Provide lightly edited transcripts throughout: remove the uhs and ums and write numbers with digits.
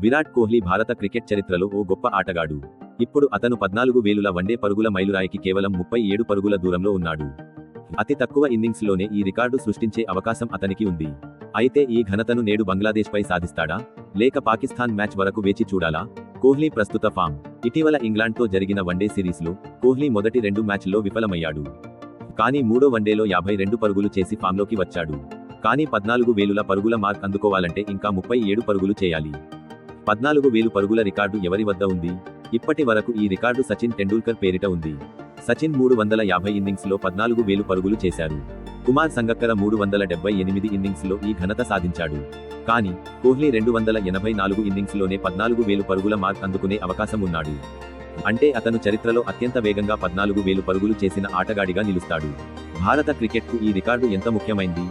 విరాట్ కోహ్లీ భారత క్రికెట్ చరిత్రలో ఓ గొప్ప ఆటగాడు. ఇప్పుడు అతను 14,000 వన్డే పరుగుల మైలురాయికి కేవలం 37 పరుగుల దూరంలో ఉన్నాడు. అతి తక్కువ ఇన్నింగ్స్లోనే ఈ రికార్డు సృష్టించే అవకాశం అతనికి ఉంది. అయితే ఈ ఘనతను నేడు బంగ్లాదేశ్పై సాధిస్తాడా, లేక పాకిస్తాన్ మ్యాచ్ వరకు వేచి చూడాలా? కోహ్లీ ప్రస్తుత ఫామ్. ఇటీవల ఇంగ్లాండ్తో జరిగిన వన్డే సిరీస్లో కోహ్లీ మొదటి 2 మ్యాచ్ల్లో విఫలమయ్యాడు. కానీ మూడో వన్డేలో 52 పరుగులు చేసి ఫామ్లోకి వచ్చాడు. కానీ 14,000 పరుగుల మార్క్ అందుకోవాలంటే ఇంకా 37 పరుగులు చేయాలి. 14,000 పరుగుల రికార్డు ఎవరి వద్ద ఉంది? ఇప్పటి వరకు ఈ రికార్డు సచిన్ టెండూల్కర్ పేరిట ఉంది. సచిన్ 350 ఇన్నింగ్స్లో 14,000 పరుగులు చేశారు. కుమార్ సంగక్కర 378 ఇన్నింగ్స్లో ఈ ఘనత సాధించాడు. కానీ కోహ్లీ 284 ఇన్నింగ్స్లోనే 14,000 పరుగుల మార్క్ అందుకునే అవకాశం ఉన్నాడు. అంటే అతను చరిత్రలో అత్యంత వేగంగా 14,000 పరుగులు చేసిన ఆటగాడిగా నిలుస్తాడు. భారత క్రికెట్కు ఈ రికార్డు ఎంత ముఖ్యమైంది?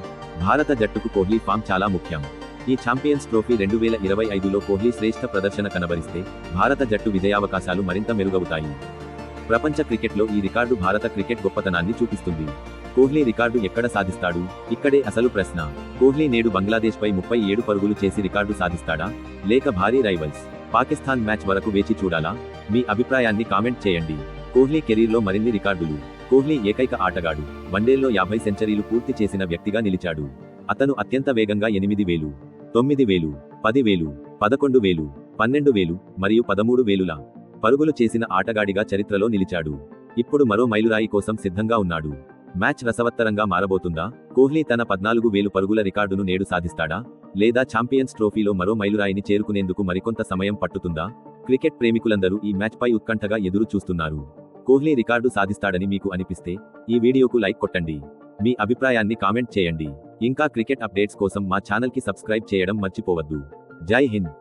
భారత జట్టుకు కోహ్లీ ఫామ్ చాలా ముఖ్యం. ఈ ఛాంపియన్స్ ట్రోఫీ 2025లో కోహ్లీ శ్రేష్ఠ ప్రదర్శన కనబరిస్తే భారత జట్టు విజయావకాశాలు మరింత మెరుగవుతాయి. ప్రపంచ క్రికెట్లో ఈ రికార్డు భారత క్రికెట్ గొప్పతనాన్ని చూపిస్తుంది. కోహ్లీ రికార్డు ఎక్కడ సాధిస్తాడు? ఇక్కడే అసలు ప్రశ్న. కోహ్లీ నేడు బంగ్లాదేశ్పై 37 పరుగులు చేసి రికార్డు సాధిస్తాడా, లేక భారీ రైవల్స్ పాకిస్తాన్ మ్యాచ్ వరకు వేచి చూడాలా? మీ అభిప్రాయాన్ని కామెంట్ చేయండి. కోహ్లీ కెరీర్లో మరిన్ని రికార్డులు. కోహ్లీ ఏకైక ఆటగాడు వన్డేల్లో 50 సెంచరీలు పూర్తి చేసిన వ్యక్తిగా నిలిచాడు. అతను అత్యంత వేగంగా 8,000, 9,000, 10,000, 11,000, 12,000 మరియు 13,000 పరుగులు చేసిన ఆటగాడిగా చరిత్రలో నిలిచాడు. ఇప్పుడు మరో మైలురాయి కోసం సిద్ధంగా ఉన్నాడు. మ్యాచ్ రసవత్తరంగా మారబోతుందా? కోహ్లీ తన 14,000 పరుగుల రికార్డును నేడు సాధిస్తాడా, లేదా ఛాంపియన్స్ ట్రోఫీలో మరో మైలురాయిని చేరుకునేందుకు మరికొంత సమయం పట్టుతుందా? క్రికెట్ ప్రేమికులందరూ ఈ మ్యాచ్పై ఉత్కంఠగా ఎదురు చూస్తున్నారు. కోహ్లీ రికార్డు సాధిస్తాడని మీకు అనిపిస్తే ఈ వీడియోకు లైక్ కొట్టండి. మీ అభిప్రాయాన్ని కామెంట్ చేయండి. ఇంకా క్రికెట్ అప్డేట్స్ కోసం మా ఛానల్కి సబ్స్క్రైబ్ చేయడం మర్చిపోవద్దు. జై హింద్.